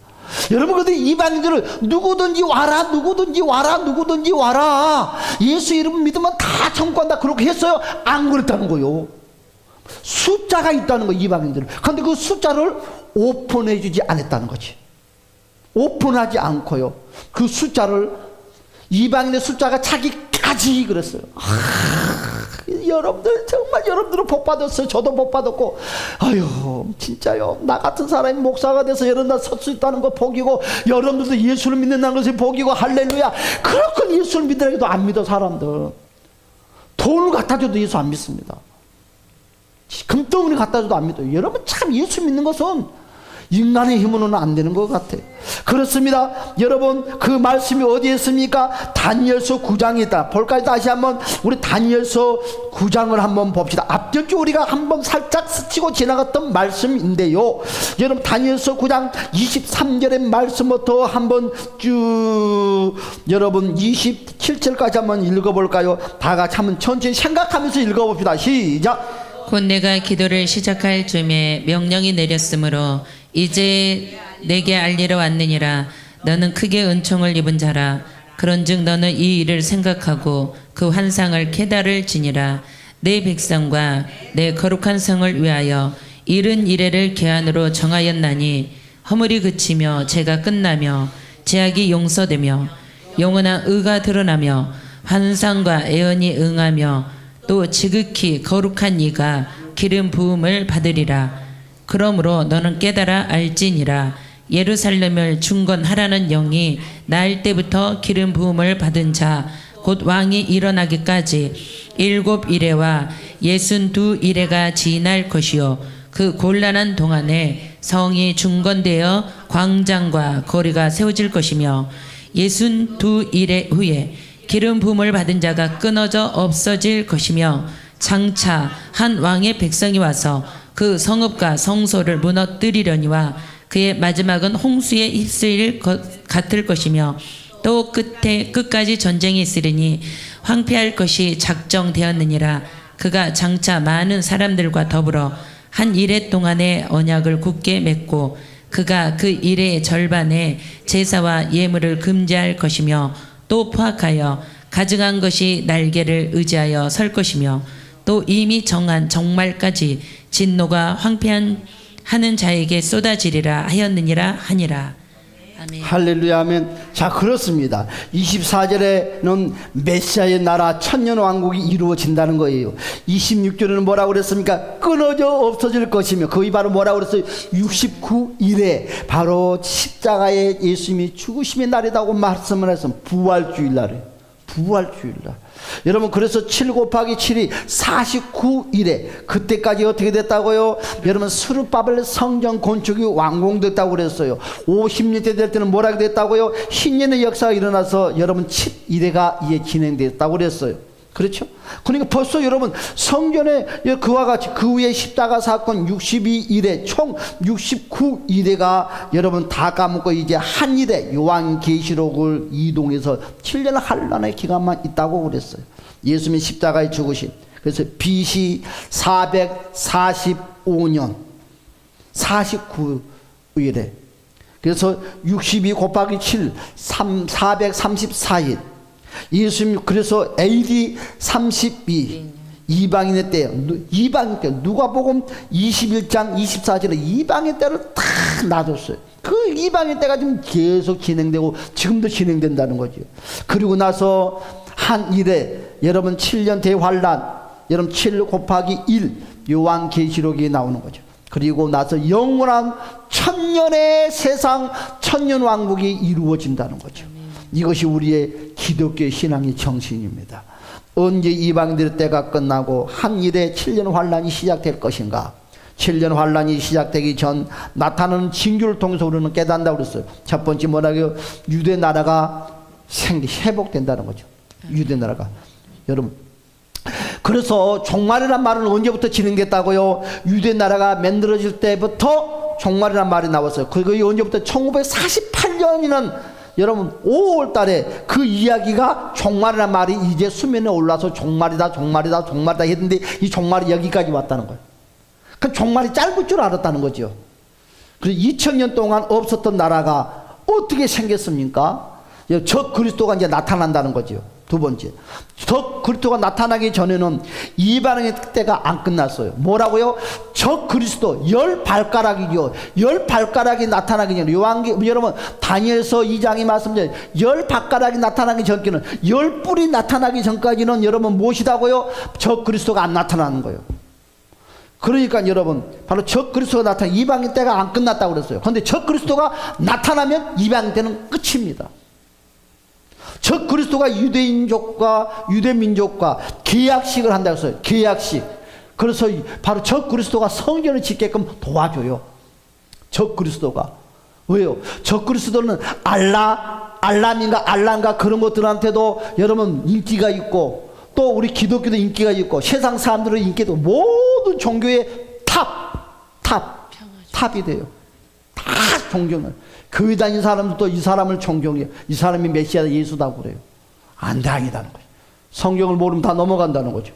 여러분, 근데 이방인들을 누구든지 와라, 누구든지 와라, 누구든지 와라, 예수 이름 믿으면 다 천국간다, 그렇게 했어요? 안 그랬다는 거요. 숫자가 있다는 거, 이방인들은. 그런데 그 숫자를 오픈해 주지 않았다는 거지. 오픈하지 않고요, 그 숫자를, 이방인의 숫자가 차기까지 그랬어요. 여러분들 정말 여러분들은 복 받았어요. 저도 복 받았고, 아유 진짜요, 나 같은 사람이 목사가 돼서 여러분 다 설 수 있다는 거 복이고, 여러분들도 예수를 믿는다는 것이 복이고, 할렐루야. 그렇게 예수를 믿으라고도 안 믿어. 사람들 돈을 갖다 줘도 예수 안 믿습니다. 금덩어리 갖다 줘도 안 믿어요. 여러분 참 예수 믿는 것은 인간의 힘으로는 안 되는 것 같아요. 그렇습니다. 여러분, 그 말씀이 어디에 있습니까? 다니엘서 9장에 있다. 볼까요? 다시 한번 우리 다니엘서 9장을 한번 봅시다. 앞전주 우리가 한번 살짝 스치고 지나갔던 말씀인데요, 여러분 다니엘서 9장 23절의 말씀부터 한번 쭉 여러분 27절까지 한번 읽어볼까요? 다 같이 한번 천천히 생각하면서 읽어봅시다. 시작. 곧 내가 기도를 시작할 즈음에 명령이 내렸으므로 이제 내게 알리러 왔느니라. 너는 크게 은총을 입은 자라. 그런즉 너는 이 일을 생각하고 그 환상을 깨달을지니라. 내 백성과 내 거룩한 성을 위하여 70일을 계한으로 정하였나니 허물이 그치며 죄가 끝나며 죄악이 용서되며 영원한 의가 드러나며 환상과 애언이 응하며 또 지극히 거룩한 이가 기름 부음을 받으리라. 그러므로 너는 깨달아 알지니라. 예루살렘을 중건하라는 영이 날 때부터 기름 부음을 받은 자 곧 왕이 일어나기까지 7일회와 62일회가 지날 것이요, 그 곤란한 동안에 성이 중건되어 광장과 거리가 세워질 것이며 62일회 후에 기름 부음을 받은 자가 끊어져 없어질 것이며, 장차 한 왕의 백성이 와서 그 성읍과 성소를 무너뜨리려니와 그의 마지막은 홍수에 휩쓸릴 것 같을 것이며, 또 끝까지 전쟁이 있으리니 황폐할 것이 작정되었느니라. 그가 장차 많은 사람들과 더불어 한 일회 동안의 언약을 굳게 맺고 그가 그 일의 절반에 제사와 예물을 금지할 것이며, 또 포악하여 가증한 것이 날개를 의지하여 설 것이며 또 이미 정한 정말까지 진노가 황폐한 하는 자에게 쏟아지리라 하였느니라 하니라. 아멘. 할렐루야 아멘. 자, 그렇습니다. 24절에는 메시아의 나라 천년왕국이 이루어진다는 거예요. 26절에는 뭐라고 그랬습니까? 끊어져 없어질 것이며, 거기 바로 뭐라고 그랬어요? 69일에 바로 십자가에 예수님이 죽으심의 날이라고 말씀을 해서 부활주일날에, 부활주일날. 여러분, 그래서 7 곱하기 7이 49일에, 그때까지 어떻게 됐다고요? 여러분, 스룹바벨 성전 건축이 완공됐다고 그랬어요. 50년대 될 때는 뭐라고 됐다고요? 신년의 역사가 일어나서 여러분 7일에가 이게 진행됐다고 그랬어요. 그렇죠? 그러니까 벌써 여러분 성전에 그와 같이 그 후에 십자가 사건 62일에 총 69일에가 여러분 다 까먹고 이제 한 일에 요한계시록을 이동해서 7년 한란의 기간만 있다고 그랬어요. 예수님이 십자가에 죽으신. 그래서 BC 445년 49일에, 그래서 62 곱하기 7 434일. 예수님 그래서 AD 32 이방인의 때, 이방인 때 누가복음 21장 24절에 이방인 때를 다 놔뒀어요. 그 이방인 때가 지금 계속 진행되고 지금도 진행된다는 거죠. 그리고 나서 한 일에 여러분 7년 대환란, 여러분 7 곱하기 1 요한계시록이 나오는 거죠. 그리고 나서 영원한 천년의 세상 천년왕국이 이루어진다는 거죠. 이것이 우리의 기독교 신앙의 정신입니다. 언제 이방인들의 때가 끝나고 한 일에 7년 환란이 시작될 것인가? 7년 환란이 시작되기 전 나타나는 징조를 통해서 우리는 깨닫는다고 그랬어요. 첫 번째 뭐라고요? 유대 나라가 회복된다는 거죠. 유대 나라가. 여러분, 그래서 종말이란 말은 언제부터 진행됐다고요? 유대 나라가 만들어질 때부터 종말이란 말이 나왔어요. 그게 언제부터? 1948년이면 여러분 5월 달에 그 이야기가 종말이란 말이 이제 수면에 올라서 종말이다 종말이다 종말이다 했는데 이 종말이 여기까지 왔다는 거예요. 그 종말이 짧을 줄 알았다는 거죠. 그래서 2000년 동안 없었던 나라가 어떻게 생겼습니까? 적 그리스도가 이제 나타난다는 거죠. 두 번째, 적 그리스도가 나타나기 전에는 이방의 때가 안 끝났어요. 뭐라고요? 적 그리스도 10발가락이죠. 10발가락이 나타나기 전에, 여러분 다니엘서 2장이 말씀드려요. 10발가락이 나타나기 전까지는, 10뿔이 나타나기 전까지는 여러분 무엇이다고요? 적 그리스도가 안 나타나는 거예요. 그러니까 여러분 바로 적 그리스도가 나타나, 이방인 때가 안 끝났다고 그랬어요. 그런데 적 그리스도가 나타나면 이방인 때는 끝입니다. 적 그리스도가 유대인족과 유대민족과 계약식을 한다고 했어요. 계약식. 그래서 바로 적 그리스도가 성전을 짓게끔 도와줘요. 적 그리스도가. 왜요? 적 그리스도는 알람인가 그런 것들한테도 여러분 인기가 있고, 또 우리 기독교도 인기가 있고, 세상 사람들의 인기도 모든 종교의 탑이 돼요. 다 존경을. 교회 다니는 사람들도 이 사람을 존경해요. 이 사람이 메시아다, 예수다고 그래요. 안 돼, 아니다는 거예요. 성경을 모르면 다 넘어간다는 거죠.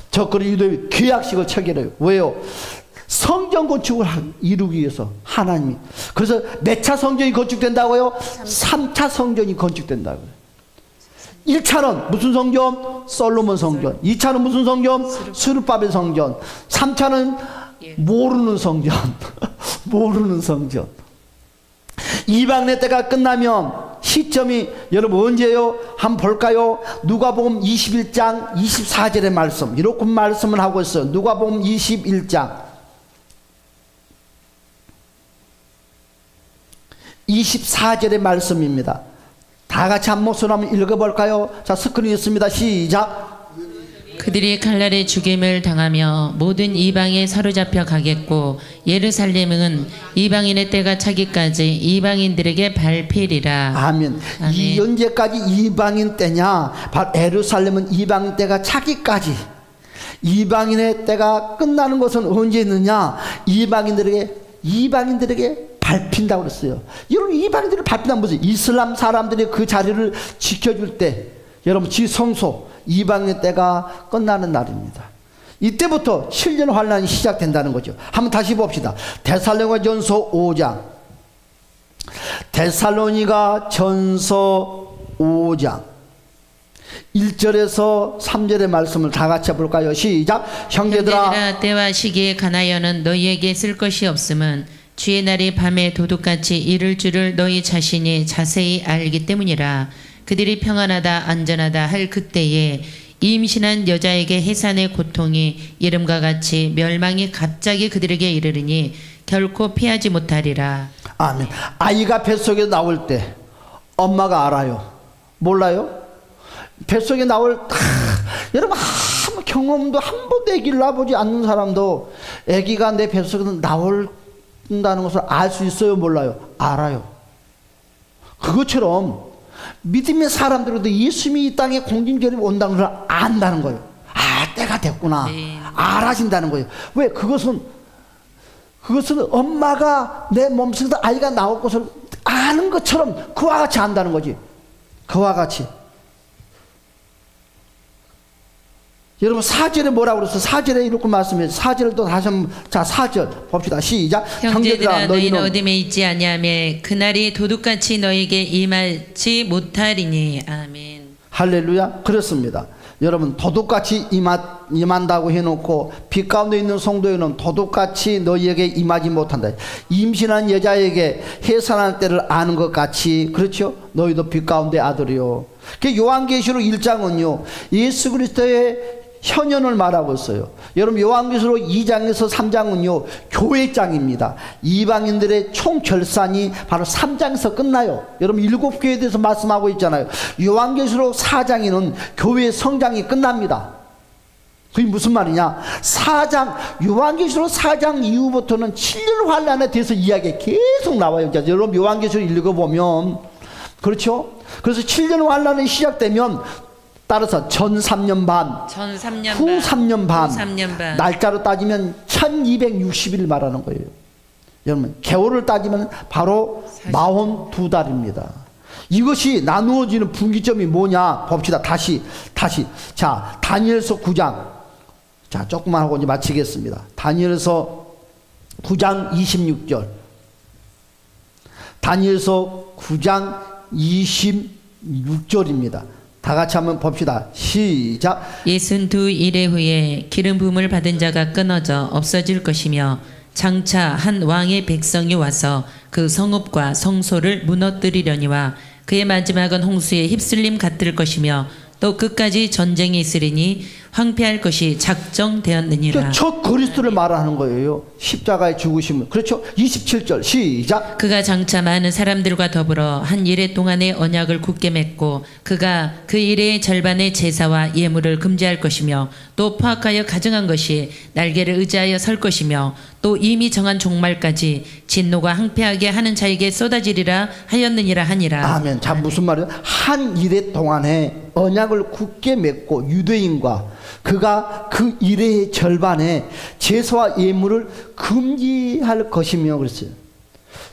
적그리 유대 계약식을 체결해요. 왜요? 성전 건축을 이루기 위해서 하나님이. 그래서 몇 차 성전이 건축된다고요? 3차 성전이 건축된다고요. 1차는 무슨 성전? 솔로몬 성전. 2차는 무슨 성전? 스룹바벨 성전. 3차는 모르는 성전. 모르는 성전. 이방의 때가 끝나면 시점이 여러분 언제예요? 한번 볼까요? 누가복음 21장 24절의 말씀, 이렇게 말씀을 하고 있어요. 누가복음 21장 24절의 말씀입니다. 다 같이 한 목소리로 한번 읽어볼까요? 자, 스크린이 있습니다. 시작. 그들이 칼날에 죽임을 당하며 모든 이방에 사로잡혀 가겠고, 예루살렘은 이방인의 때가 차기까지 이방인들에게 밟히리라. 아멘. 아멘. 이 언제까지 이방인 때냐? 바로 예루살렘은 이방인 때가 차기까지. 이방인의 때가 끝나는 것은 언제 있느냐? 이방인들에게 밟힌다고 그랬어요. 여러분, 이방인들을 밟힌다는 무슨? 이슬람 사람들이 그 자리를 지켜줄 때, 여러분 지성소 이방의 때가 끝나는 날입니다. 이때부터 7년 환란이 시작된다는 거죠. 한번 다시 봅시다. 데살로니가전서 5장. 데살로니가전서 5장 1절에서 3절의 말씀을 다 같이 해볼까요? 시작. 형제들아 때와 시기에 관하여는 너희에게 쓸 것이 없음은 주의 날이 밤에 도둑같이 이를 줄을 너희 자신이 자세히 알기 때문이라. 그들이 평안하다 안전하다 할 그때에 임신한 여자에게 해산의 고통이 이름과 같이 멸망이 갑자기 그들에게 이르르니 결코 피하지 못하리라. 아멘. 아이가 뱃속에 나올 때 엄마가 알아요? 몰라요? 뱃속에 나올 여러분 아무 경험도 한 번도 아기를 낳아보지 않는 사람도 아기가 내 뱃속에서 나온다는 것을 알 수 있어요? 몰라요? 알아요. 그것처럼 믿음의 사람들도 예수님이 이 땅에 공중절이 온다는 걸 안다는 거예요. 아, 때가 됐구나. 네. 알아진다는 거예요. 왜? 그것은 엄마가 내 몸속에서 아이가 나올 것을 아는 것처럼 그와 같이 안다는 거지. 그와 같이. 여러분 4절에 뭐라고 그랬어? 4절에 이렇게 말씀해. 4절을 또 다시 한번. 자, 4절 봅시다. 시작. 형제들아 너희는 어둠에 있지 아니하며 그날이 도둑같이 너희에게 임하지 못하리니. 아멘. 할렐루야. 그렇습니다. 여러분 도둑같이 임한다고 해놓고 빛 가운데 있는 성도에는 도둑같이 너희에게 임하지 못한다. 임신한 여자에게 해산할 때를 아는 것 같이, 그렇죠? 너희도 빛 가운데 아들이요. 그 요한계시록 1장은요 예수 그리스도의 현현을 말하고 있어요. 여러분 요한계시록 2장에서 3장은요 교회장입니다. 이방인들의 총결산이 바로 3장에서 끝나요. 여러분 7교회에 대해서 말씀하고 있잖아요. 요한계시록 4장에는 교회 성장이 끝납니다. 그게 무슨 말이냐? 4장 요한계시록 4장 이후부터는 7년 환란에 대해서 이야기가 계속 나와요. 여러분 요한계시록 읽어보면, 그렇죠? 그래서 7년 환란이 시작되면 따라서 전 3년 반, 후 3년 반, 날짜로 따지면 1260일 말하는 거예요. 여러분 개월을 따지면 바로 42달입니다. 이것이 나누어지는 분기점이 뭐냐 봅시다. 다시. 자, 다니엘서 9장. 자, 조금만 하고 이제 마치겠습니다. 다니엘서 9장 26절. 다니엘서 9장 26절입니다. 다 같이 한번 봅시다. 시작. 62일의 후에 기름 부음을 받은 자가 끊어져 없어질 것이며 장차 한 왕의 백성이 와서 그 성읍과 성소를 무너뜨리려니와 그의 마지막은 홍수에 휩쓸림 같을 것이며 또 끝까지 전쟁이 있으리니 황폐할 것이 작정되었느니라. 저 그리스도를 말하는 거예요. 십자가의 죽으심을. 그렇죠? 27절 시작. 그가 장차 많은 사람들과 더불어 한 이레 동안의 언약을 굳게 맺고 그가 그 이레의 절반의 제사와 예물을 금지할 것이며 또 포악하여 가증한 것이 날개를 의지하여 설 것이며 또 이미 정한 종말까지 진노가 항폐하게 하는 자에게 쏟아지리라 하였느니라 하니라. 아멘. 자, 무슨 말이에요? 한 이레 동안에 언약을 굳게 맺고 유대인과 그가 그 이레의 절반에 제사와 예물을 금지할 것이며 그랬어요.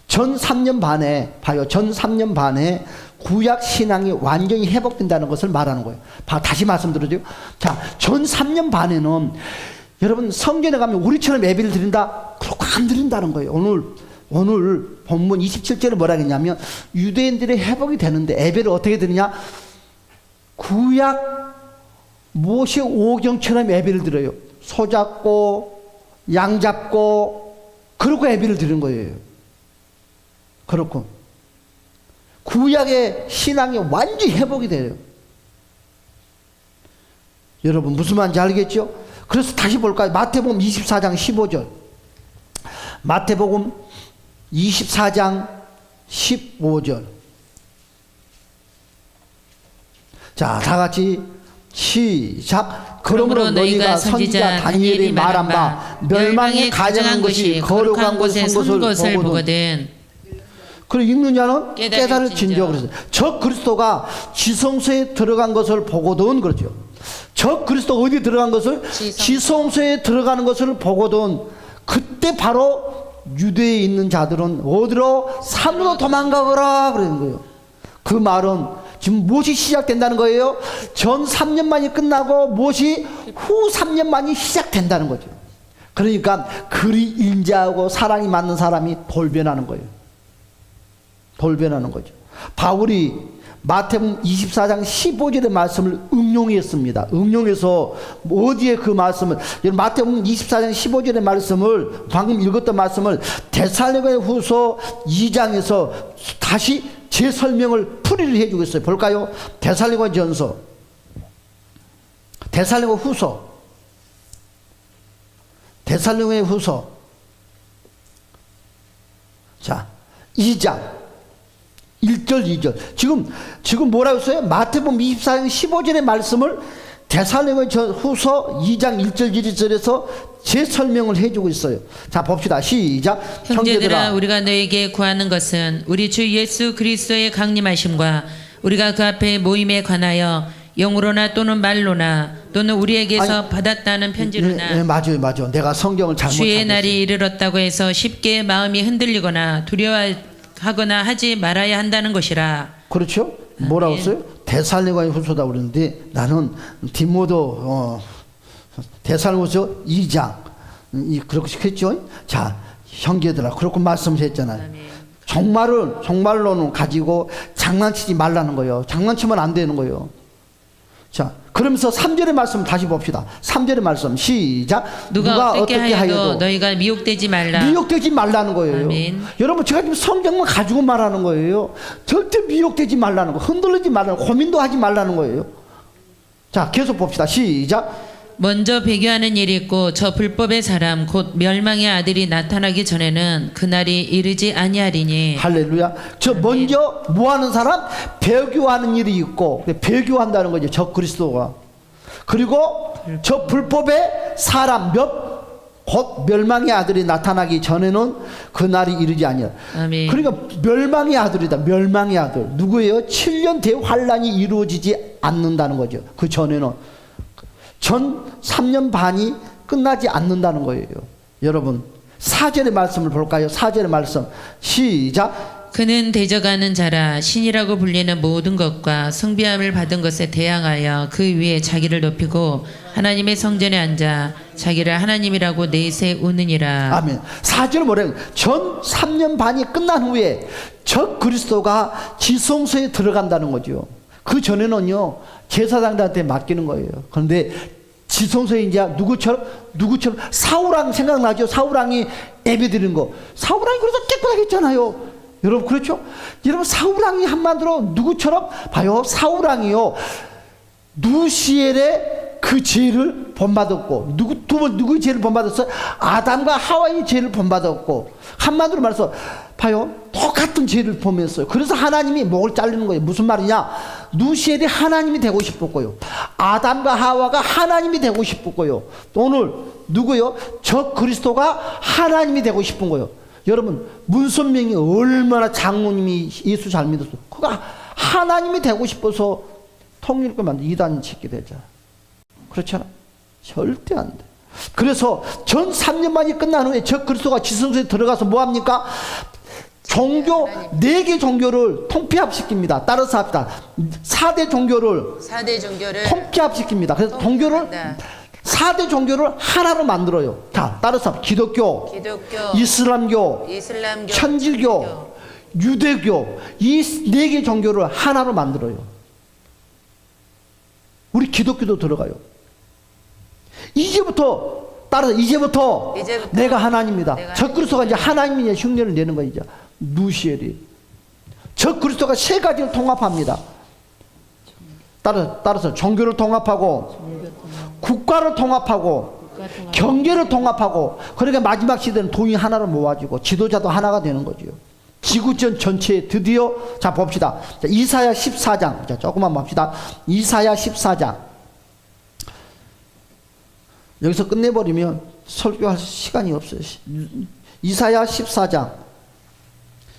전 3년 반에 봐요. 전 3년 반에 구약 신앙이 완전히 회복된다는 것을 말하는 거예요. 다시 말씀드려줘요. 자, 전 3년 반에는 여러분 성전에 가면 우리처럼 예배를 드린다? 그렇게 안 드린다는 거예요. 오늘 본문 27절에 뭐라 했냐면 유대인들의 회복이 되는데 예배를 어떻게 드리냐? 구약 모세 오경처럼 예배를 드려요. 소 잡고 양 잡고 그러고 예배를 드리는 거예요. 그렇고 구약의 신앙이 완전히 회복이 돼요. 여러분 무슨 말인지 알겠죠? 그래서 다시 볼까요? 마태복음 24장 15절. 마태복음 24장 15절. 자, 다 같이 시작. 그러므로 너희가 선지자 다니엘이 말한 바 멸망에 가증한 것이 거룩한 곳에 선 것을 보거든. 그리고 읽는 자는 깨달을진저. 그랬어요. 저 그리스도가 지성소에 들어간 것을 보거든. 그렇죠. 저 그리스도 어디 들어간 것을? 지성소에 들어가는 것을 보거든. 그때 바로 유대에 있는 자들은 어디로? 산으로 도망가거라 그러는 거예요. 그 말은 지금 무엇이 시작된다는 거예요? 전 3년 만이 끝나고 무엇이 후 3년 만이 시작된다는 거죠. 그러니까 그리 인자하고 사랑이 맞는 사람이 돌변하는 거예요. 돌변하는 거죠. 바울이 마태복음 24장 15절의 말씀을 응용했습니다. 응용해서 어디에 그 말씀을, 마태복음 24장 15절의 말씀을, 방금 읽었던 말씀을 데살로니가 후서 2장에서 다시 재설명을 풀이를 해주겠어요. 볼까요? 데살로니가 전서, 데살로니가 후서, 데살로니가 후서, 자, 2장 1절 2절. 지금 뭐라고 했어요? 마태복음 24장 15절의 말씀을 데살로니가 후서 2장 1절 2절에서 재설명을 해주고 있어요. 자, 봅시다. 시작. 형제들아, 우리가 너에게 구하는 것은 우리 주 예수 그리스도의 강림하심과 우리가 그 앞에 모임에 관하여 영으로나 또는 말로나 또는 우리에게서 받았다는 편지로나 네, 맞아요. 내가 성경을 잘못 주의 찾았어요. 날이 이르렀다고 해서 쉽게 마음이 흔들리거나 두려워하거나 하지 말아야 한다는 것이라. 그렇죠? 뭐라고 했어요? 데살로니가 후서다 그러는데 나는 디모데 데살로니가서 2장 그렇게 했죠. 자, 형제들아, 그렇게 말씀하셨잖아요. 정말로는 가지고 장난치지 말라는 거예요. 장난치면 안 되는 거예요. 자, 그러면서 3절의 말씀 다시 봅시다. 3절의 말씀 시작. 누가 어떻게 하여도 너희가 미혹되지 말라. 미혹되지 말라는 거예요. 아멘. 여러분, 제가 지금 성경만 가지고 말하는 거예요. 절대 미혹되지 말라는 거, 흔들리지 말라는 거, 고민도 하지 말라는 거예요. 자, 계속 봅시다. 시작. 먼저 배교하는 일이 있고 저 불법의 사람 곧 멸망의 아들이 나타나기 전에는 그날이 이르지 아니하리니. 할렐루야. 저 먼저 뭐하는 사람? 배교하는 일이 있고, 배교한다는 거죠. 저 그리스도가. 그리고 저 불법의 사람 곧 멸망의 아들이 나타나기 전에는 그날이 이르지 아니하리니. 아멘. 그러니까 멸망의 아들이다. 멸망의 아들. 누구예요? 7년 대환란이 이루어지지 않는다는 거죠. 그 전에는. 전 3년 반이 끝나지 않는다는 거예요. 여러분, 4절의 말씀을 볼까요? 4절의 말씀 시작. 그는 대적하는 자라 신이라고 불리는 모든 것과 성비함을 받은 것에 대항하여 그 위에 자기를 높이고 하나님의 성전에 앉아 자기를 하나님이라고 내세우느니라. 아멘. 4절 뭐래요? 전 3년 반이 끝난 후에 저 그리스도가 지성소에 들어간다는 거죠. 그 전에는요, 제사장들한테 맡기는 거예요. 그런데 지성소에 이제 누구처럼 사울왕 생각나죠? 사울왕이 예배드리는 거. 사울왕이 그래서 깨끗하게 했잖아요. 여러분, 그렇죠? 여러분, 사울왕이 한마디로 누구처럼 봐요. 사울왕이요, 누시엘의 그 죄를 본받았고, 누구의 죄를 본받았어요? 아담과 하와의 죄를 본받았고, 한마디로 말해서 봐요, 똑같은 죄를 범했어요. 그래서 하나님이 목을 자르는 거예요. 무슨 말이냐? 누시엘이 하나님이 되고 싶었고요, 아담과 하와가 하나님이 되고 싶었고요, 오늘 누구요? 저 그리스도가 하나님이 되고 싶은 거예요. 여러분, 문선명이 얼마나 장로님이 예수 잘 믿었어. 그가 하나님이 되고 싶어서 통일교 만든 이단 짓게 되잖아. 그렇잖아. 절대 안 돼. 그래서 전 3년 만이 끝난 후에 저 그리스도가 지성소에 들어가서 뭐합니까? 종교 4개 종교를 통폐합시킵니다. 따라서 합시다. 4대 종교를 통폐합시킵니다. 그래서 종교를 4대 종교를 하나로 만들어요. 자, 따라서 기독교, 이슬람교, 천주교, 유대교, 이 4개 종교를 하나로 만들어요. 우리 기독교도 들어가요. 이제부터 내가 하나님이다. 저 그리스도가 이제 하나님의 흉내를 내는 거예요. 이제 누시엘이 저 그리스도가 3가지를 통합합니다. 따라서 종교를 통합하고, 국가를 통합하고, 경계를 통합하고, 그러니까 마지막 시대는 돈이 하나로 모아지고 지도자도 하나가 되는 거죠. 지구전 전체에 드디어, 자 봅시다. 자, 이사야 14장. 자, 조금만 봅시다. 이사야 14장. 여기서 끝내버리면 설교할 시간이 없어요. 이사야 14장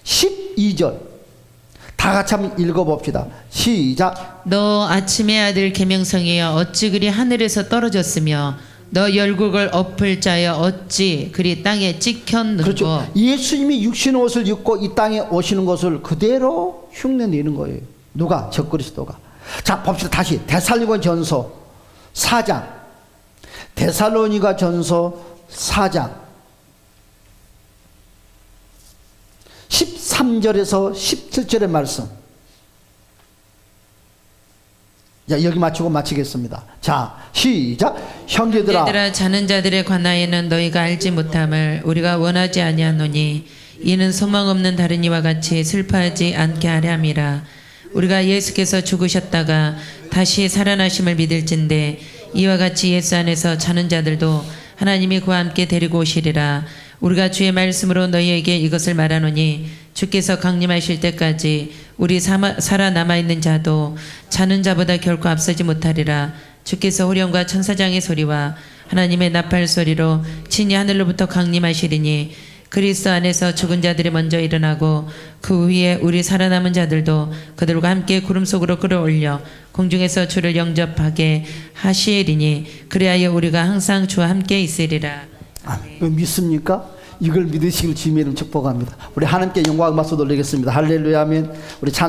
12절 다 같이 한번 읽어봅시다. 시작. 너 아침의 아들 계명성이여 어찌 그리 하늘에서 떨어졌으며 너 열국을 엎을 자여 어찌 그리 땅에 찍혔는고. 그렇죠. 예수님이 육신의 옷을 입고 이 땅에 오시는 것을 그대로 흉내내는 거예요. 누가? 저 그리스도가. 자 봅시다. 다시 데살로니가 전서 4장, 데살로니가 전서 4장 13절에서 17절의 말씀. 자, 여기 맞추고 마치겠습니다. 자, 시작. 형제들아, 자는 자들에 관하여는 너희가 알지 못함을 우리가 원하지 아니하노니 이는 소망 없는 다른 이와 같이 슬퍼하지 않게 하려 함이라. 우리가 예수께서 죽으셨다가 다시 살아나심을 믿을진대 이와 같이 예수 안에서 자는 자들도 하나님이 그와 함께 데리고 오시리라. 우리가 주의 말씀으로 너희에게 이것을 말하노니 주께서 강림하실 때까지 우리 살아남아 있는 자도 자는 자보다 결코 앞서지 못하리라. 주께서 호령과 천사장의 소리와 하나님의 나팔 소리로 친히 하늘로부터 강림하시리니 그리스도 안에서 죽은 자들이 먼저 일어나고 그 위에 우리 살아남은 자들도 그들과 함께 구름 속으로 끌어올려 공중에서 주를 영접하게 하시리니 그리하여 우리가 항상 주와 함께 있으리라. 아멘. 믿습니까? 이걸 믿으시길 주님의 이름 축복합니다. 우리 하나님께 영광 박수 돌리겠습니다. 할렐루야 아멘. 우리 찬